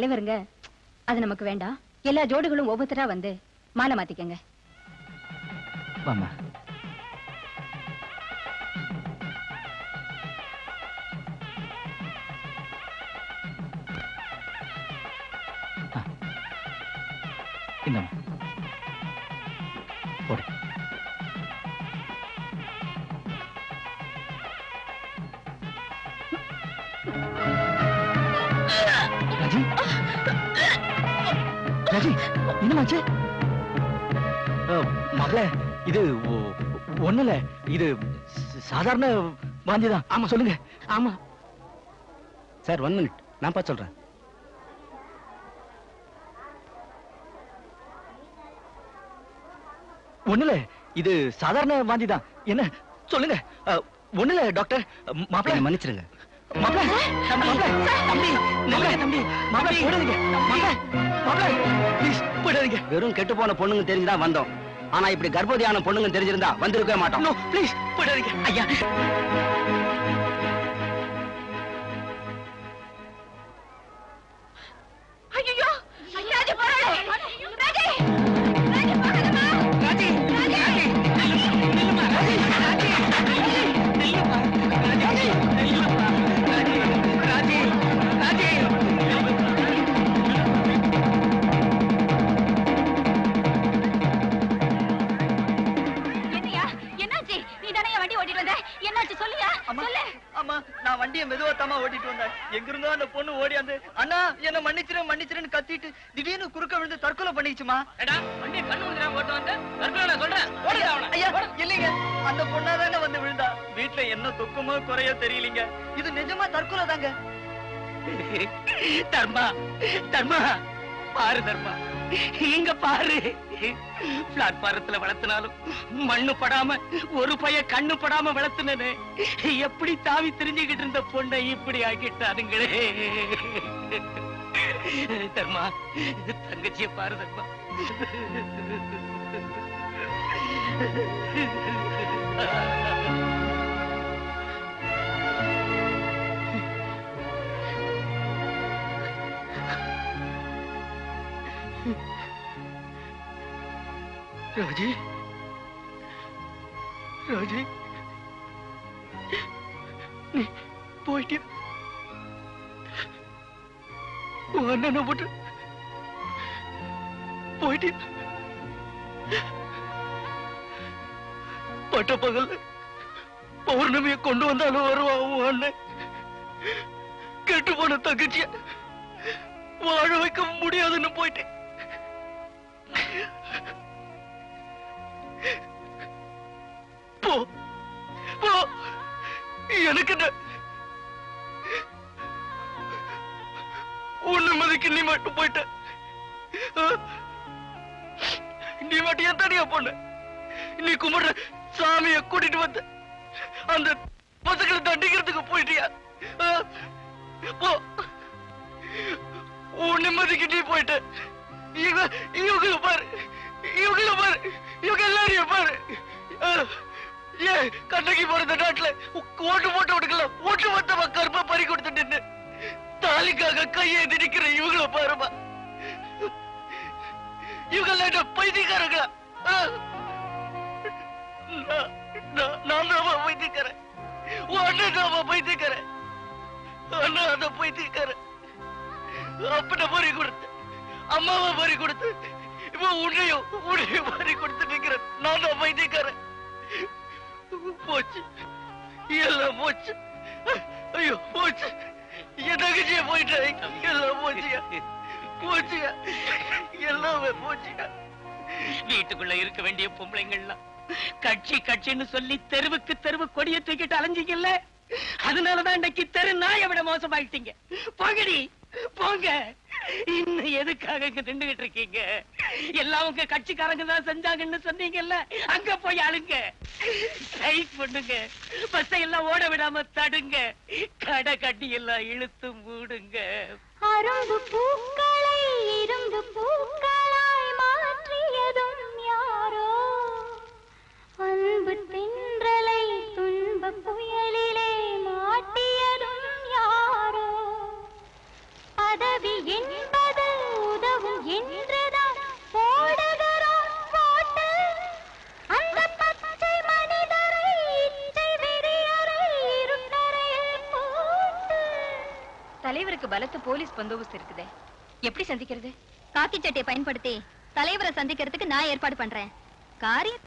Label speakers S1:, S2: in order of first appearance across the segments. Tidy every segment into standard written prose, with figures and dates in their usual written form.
S1: தலைவருங்க. அது நமக்கு வேண்டாம். எல்லா ஜோடிகளும் ஒவ்வொருத்தரா வந்து மாலை மாத்திக்கங்க.
S2: வாமா. இந்தம்மா போடு. ராஜி, ராஜி, என்னமாச்சு? மாப்ள, இது ஒண்ணுல, இது சாதாரண வாந்திதான். ஆமா சொல்லுங்க. ஆமா
S3: சார், 1 மினிட், நான் பார்த்து சொல்றேன்.
S2: ஒண்ணுல, இது சாதாரண வாந்திதான். என்ன சொல்லுங்க. ஒண்ணுல டாக்டர். மாப்ள
S3: மன்னிச்சிருங்க.
S2: மாப்ள, மாப்ள, தம்பி, நல்ல தம்பி, மாப்ள போடாதீங்க. மாப்ள, மாப்ள, ப்ளீஸ் போடாதீங்க.
S3: வெறும் கெட்டு போன பொண்ணுங்க தெரிஞ்சுதான் வந்தோம். ஆனா இப்படி கர்ப்பவதியான பொண்ணுங்க தெரிஞ்சிருந்தா வந்திருக்கவே மாட்டோம்.
S2: நோ, ப்ளீஸ் போடாதீங்க. ஐயா,
S1: ஐயோ, ராஜி போறாளே. ராஜி, ராஜி போறாதம்மா.
S2: ராஜி, ராஜி, நில்லுமா. ராஜி, ராஜி, நில்லுமா. ராஜி, நில்லுமா. ராஜி, ராஜி, ராஜி.
S1: என்னையா, என்னாச்சு? நீ தானே வண்டி ஓட்டிட்டு வந்த? என்னாச்சு சொல்லியா? சொல்லு.
S2: அம்மா, நான் வண்டியை மெதுவாத்தாமா ஓட்டிட்டு வந்தேன். எங்க இருந்தோ அந்த பொண்ணு ஓடியாந்து, அண்ணா என்ன மன்னிச்சிரு மன்னிச்சிருன்னு கத்திட்டு திடீர்னு குறுக்க விழுந்து தற்கொலை பண்ணிச்சுமா.
S4: வண்டியை கண்ணு வந்துடாம ஓட்டு வந்து தற்கொலை சொல்றேன்.
S2: ஐயா, இல்லைங்க, அந்த பொண்ணாதானே வந்து விழுந்தா. வீட்டுல என்ன துக்கமோ குறையோ தெரியலீங்க. இது நிஜமா தற்கொலை தாங்க. தர்மா, தர்மா, பாரு தர்மா, இங்க பாரு. பிளாட்பாரத்துல வளர்த்தினாலும் மண்ணு படாம ஒரு பைய கண்ணு படாம வளர்த்துனே. எப்படி தாவி தெரிஞ்சுக்கிட்டு இருந்த பொண்ணை இப்படி ஆக்கிட்டானுங்களே. தர்மா, தங்கச்சிய பாரு தர்மா. ராஜி, ராஜி, நீ போயிட்டியா? உன் அண்ணனை போட்டு போயிட்டியா? பட்ட பகல் பௌர்ணமியை கொண்டு வந்தாலும் வருவான் உன் அண்ணன். கெட்டு போன தங்கச்சிய வாழ வைக்க முடியாதுன்னு போயிட்டேன். போ, போ, எனக்கு உன்னை மதிக்கு நீ மட்டும் போயிட்ட. நீ மட்டும் என் தனியா பொண்ணு. நீ கும்பிடுற சாமிய கூட்டிட்டு வந்த அந்த பசங்களை தண்டிக்கிறதுக்கு போயிட்டியா? போ, உன் நிம்மதிக்கு நீ போயிட்ட. இவங்கள பாரு, இவங்கள பாரு, இவங்க எல்லாரையும் பாரு. ஏன் கண்ணகி போற நாட்டுல ஓட்டு போட்டு விடுக்கல, ஓட்டு மொத்தமா கருப்பா பறி கொடுத்துட்டு தாலிக்காக கையை திணிக்கிற இவங்கள பாருமா. இவங்க பைத்தியக்காரங்களா? நான் தான் பைத்தியக்காரன். அண்ணன் தான் பைத்தியக்காரன். அண்ணா அந்த பைத்தியக்காரன். அப்பட பறி கொடுத்து, அம்மாவை பறி கொடுத்து, இப்ப உன்னையும் பறி கொடுத்து நிக்கிறேன். நான் தான் பைத்தியக்காரன். போச்சு, எல்லாம் போச்சு. ஐயோ போச்சு, என் தங்கச்சிய போயிட்டேன். எல்லாம் போச்சியா, போச்சியா, எல்லாமே போச்சியா. வீட்டுக்குள்ள இருக்க வேண்டிய பொம்பளைங்கள்லாம் கட்சி கட்சின்னு சொல்லி தெருவுக்கு தெருவு கொடிய தூக்கிட்டு அலைஞ்சிக்கல. அதனாலதான் இன்னைக்கு தெரு நாயை விட மோசமாயிட்டீங்க. போங்கடி போங்க. இன்னும் எதுக்காக இங்க நின்றுகிட்டு இருக்கீங்க? எல்லாம் உங்க கட்சிக்காரங்க தான் செஞ்சாங்கன்னு சொன்னீங்கல்ல, அங்க போய் ஆளுங்க, ஸ்ட்ரைக் பண்ணுங்க, பஸ்ஸை எல்லாம் ஓட விடாம தடுங்க, கடை கட்டி எல்லாம் இழுத்து மூடுங்க.
S5: அரும்பு பூக்களை இரும்பு பூக்களாய் மாற்றியதும் யாரோ, அன்பு தென்றலை துன்ப புயலிலே மாட்டியதும் யாரோ, பதவி என்ப
S1: பலத்த போலீஸ் பந்தோபஸ்து இருக்குதே, எப்படி சந்திக்கிறது?
S5: காக்கி சட்டையை பயன்படுத்தி தலைவரை சந்திக்கிறதுக்கு நான் ஏற்பாடு பண்றேன். காரியம்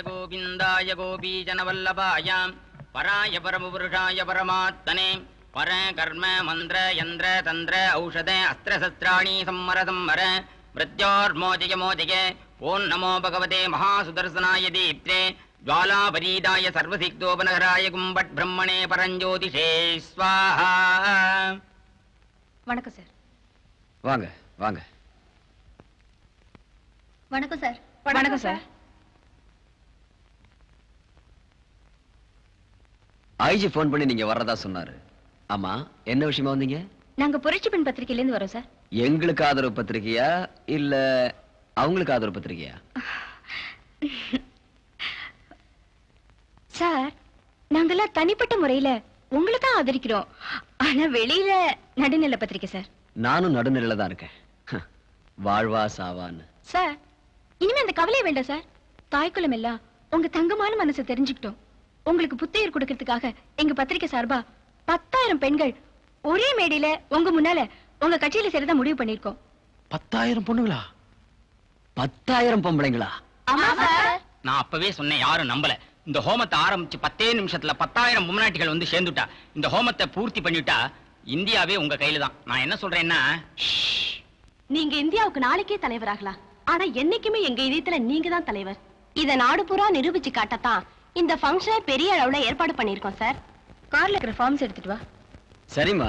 S3: गोविंदाय गोपीजनवल्लभाय पराय परमपुरुषाय परमात्मने पर कर्म मंत्र यंत्र तंत्र औषध अस्त्र शस्त्राणि संवर संवर मृत्योर्मोचय मोचय ओं नमो भगवते महासुदर्शनाय दीप्ते ज्वालापरीदाय सर्वसिद्धोपनगराय गुम्बट ब्रह्मणे परंज्योतिषे स्वाहा.
S1: வணக்கம் சார்.
S3: வாங்க வாங்க.
S5: வணக்கம் சார்.
S1: வணக்கம் சார்.
S3: ஐஜி போன் பண்ணி நீங்க வர்றதா சொன்னாரு. ஆமா, என்ன விஷயமா வந்தீங்க?
S1: நாங்க புரட்சி பெண் பத்திரிகையில இருந்து வரோம் சார்.
S3: எங்களுக்கு ஆதரவு பத்திரிகையா இல்ல அவங்களுக்கு ஆதரவு பத்திரிகையா?
S1: சார், நாங்கெல்லாம் தனிப்பட்ட முறையில உங்களை தான் ஆதரிக்கிறோம். ஆனா வெளியில நடுநிலை பத்திரிகை சார்.
S3: நானும் நடுநிலையில தான் இருக்கேன். வாழ்வா சாவான்னு.
S1: சார், இனிமே அந்த கவலையே வேண்டாம் சார். தாய்க்குளம் எல்லாம் உங்க தங்கமான மனசை தெரிஞ்சுக்கிட்டோம். உங்களுக்கு புத்துயிர் கொடுக்கறதுக்காக எங்க பத்திரிகை சார்பா 10,000 பெண்கள் ஒரே மேடையில உங்க முன்னால உங்க கட்சியில சேரதான் முடிவு பண்ணிருக்கோம்.
S3: 10,000 பொண்ணுங்களா? 10,000 பொம்பளைங்களா?
S1: ஆமா சார்.
S4: நான் அப்பவே சொன்னேன், யாரும் நம்பல. இந்த ஹோமத்தை ஆரம்பிச்சு 10 நிமிஷத்துல 10,000 பொம்னாட்டிகள் வந்து சேர்ந்துட்டா. இந்த ஹோமத்தை பூர்த்தி பண்ணிட்டா இந்தியாவே உங்க கையில தான். நான் என்ன சொல்றேன்னா,
S1: நீங்க இந்தியாவுக்கு நாளைக்கே தலைவராகலாம். ஆனா என்னைக்குமே எங்க இதயத்துல நீங்க தான் தலைவர். இத நாடு பூரா நிரூபிச்சு காட்டத்தான் இந்த ஃபங்க்ஷனை பெரிய அளவுல ஏற்பாடு பண்ணிருக்கோம் சார். கார்ல இருக்கிற ஃபார்ம்ஸ் எடுத்துட்டு வா.
S3: சரிம்மா,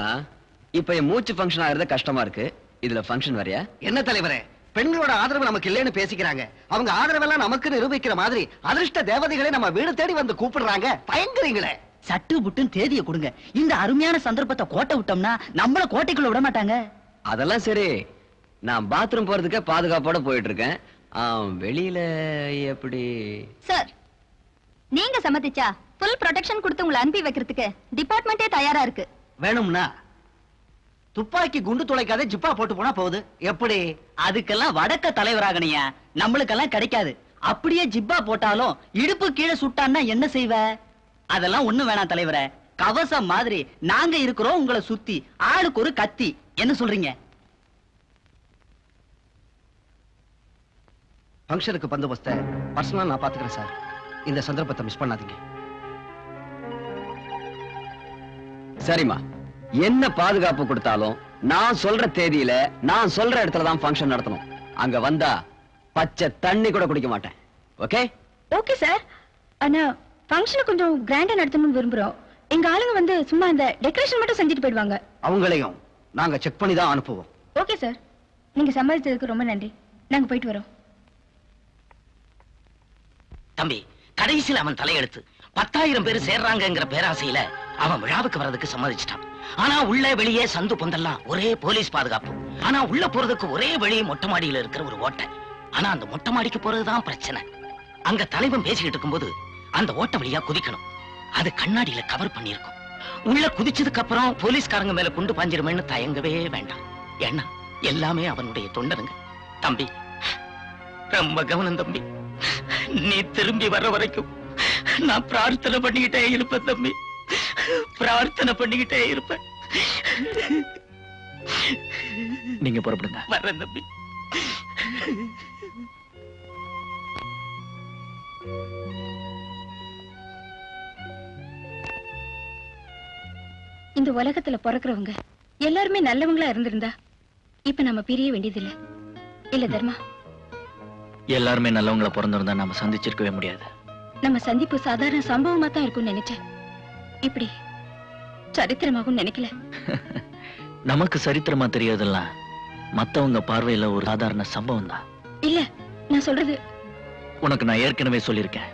S3: இப்ப என் மூச்சு ஃபங்க்ஷன் ஆகிறது கஷ்டமா இருக்கு. இதுல ஃபங்க்ஷன் வரையா?
S2: என்ன தலைவரே, பெண்களோட ஆதரவு நமக்கு இல்லைன்னு பேசிக்கிறாங்க. அவங்க ஆதரவெல்லாம் நமக்கு நிரூபிக்கிற மாதிரி அதிர்ஷ்ட தேவதைகளை நம்ம வீடு தேடி வந்து கூப்பிடுறாங்க. பயங்கரீங்களே.
S6: சட்டு புட்டுன்னு தேதியை கொடுங்க. இந்த அருமையான சந்தர்ப்பத்தை கோட்டை விட்டோம்னா நம்மள கோட்டைக்குள்ள விட மாட்டாங்க.
S3: அதெல்லாம் சரி, நான் பாத்ரூம் போறதுக்கு பாதுகாப்போட போயிட்டு இருக்கேன். வெளியில எப்படி?
S5: சார், நீங்க சம்மதிச்சா ஃபுல் ப்ரொடெக்ஷன் கொடுத்து உங்களை அனுப்பி வைக்கிறதுக்கு டிபார்ட்மெண்டே தயாரா இருக்கு.
S2: வேணும்னா துப்பாக்கி குண்டு துளைக்காத ஜிப்பா போட்டு போனா போகுது. எப்படி?
S6: அதுக்கெல்லாம் வடக்க தலைவராகணியா, நம்மளுக்கெல்லாம் கிடைக்காது. அப்படியே ஜிப்பா போட்டாலும் இடுப்பு கீழே சுட்டான்னா என்ன செய்வ? அதெல்லாம் ஒண்ணு வேணாம் தலைவரே. கவசம் மாதிரி நாங்க இருக்கிறோம் உங்களை சுத்தி. ஆளுக்கு ஒரு கத்தி. என்ன சொல்றீங்க?
S2: ஃபங்க்ஷனுக்கு பந்தோபஸ்த பர்சனலா நான் பாத்துக்கிறேன் சார். இந்த சந்தர்ப்பத்தை மிஸ் பண்ணாதீங்க.
S3: சரிம்மா, என்ன பாதுகாப்பு கொடுத்தாலும் நான் சொல்ற தேதியில நான் சொல்ற இடத்துல தான் ஃபங்க்ஷன் நடத்தணும். அங்க வந்தா பச்சை தண்ணி கூட குடிக்க மாட்டேன். ஓகே?
S1: Okay sir. ஆனா ஃபங்க்ஷனை கொஞ்சம் கிராண்டா நடத்தணும்னு விரும்புறோம். எங்க ஆளுங்க வந்து சும்மா இந்த டெக்கரேஷன் மட்டும் செஞ்சுட்டு போயிடுவாங்க.
S2: அவங்களையும் நாங்க செக் பண்ணி தான் அனுப்புவோம்.
S1: ஓகே சார், நீங்க சம்மதிச்சதுக்கு ரொம்ப நன்றி. நாங்க போயிட்டு வரோம்.
S7: தம்பி, கடைசியில் அவன் தலையெடுத்து 10,000 பேர் சேர்றாங்கிற பேராசையில அவன் விழாவுக்கு வர்றதுக்கு சம்மதிச்சிட்டான். ஆனா உள்ள வெளியே சந்து பொந்தெல்லாம் ஒரே போலீஸ் பாதுகாப்பு. ஆனா உள்ள போறதுக்கு ஒரே வழி மொட்டை மாடியில இருக்கிற ஒரு ஓட்டை. ஆனா அந்த மொட்டை மாடிக்கு போறதுதான் பிரச்சனை. அங்க தலைவன் பேசிக்கிட்டு இருக்கும்போது அந்த ஓட்டை வழியா குதிக்கணும். அது கண்ணாடியில கவர் பண்ணிருக்கும். உள்ள குதிச்சதுக்கு அப்புறம் போலீஸ்காரங்க மேல குண்டு பாஞ்சிருமேன்னு தயங்கவே வேண்டாம். ஏன்னா எல்லாமே அவனுடைய தொண்டனுங்க. தம்பி, ரொம்ப கவனம் தம்பி. நீ திரும்பி வர்ற வரைக்கும் நான் பிரார்த்தனை பண்ணிக்கிட்டே இருப்பேன் தம்பி. பிரார்த்தனை பண்ணிக்கிட்டே இருப்பேன்.
S3: நீங்க புறப்படுங்க.
S7: வர்றேன் தம்பி.
S1: இந்த உலகத்துல பிறக்கிறவங்க எல்லாருமே நல்லவங்களா இருந்திருந்தா இப்ப நம்ம பிரிய வேண்டியதில்லை இல்ல தர்மா?
S8: எல்லாருமே நல்லவங்கள பிறந்திருந்தா நாம சந்திச்சிருக்கவே முடியாது.
S1: நம்ம சந்திப்பு சாதாரண சம்பவமா தான் இருக்கும்னு நினைச்சேன். இப்படி சரித்திரமாகும் நினைக்கல.
S8: நமக்கு சரித்திரமா தெரியறதெல்லாம் மத்தவங்க பார்வையில ஒரு சாதாரண சம்பவம் தான்.
S1: இல்ல, நான் சொல்றது
S8: உனக்கு நான் ஏற்கனவே சொல்லியிருக்கேன்.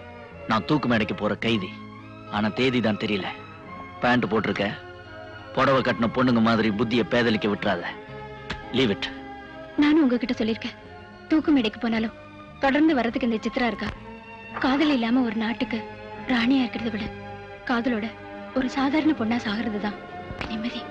S8: நான் தூக்கு மேடைக்கு போற கைதி. ஆனா தேதி தான் தெரியல. பேண்ட் போட்டிருக்க, புடவை கட்டின பொண்ணுங்க மாதிரி புத்திய பேதலிக்க விட்டுறாத. Leave it.
S1: நானும் உங்ககிட்ட சொல்லிருக்கேன், தூக்கு மேடைக்கு போனாலும் தொடர்ந்து வர்றதுக்கு இந்த சித்ரா இருக்கா. காதல் இல்லாம ஒரு நாட்டுக்கு ராணியா இருக்கிறத விட காதலோட ஒரு சாதாரண பொண்ணா சாகிறதுதான் நிம்மதி.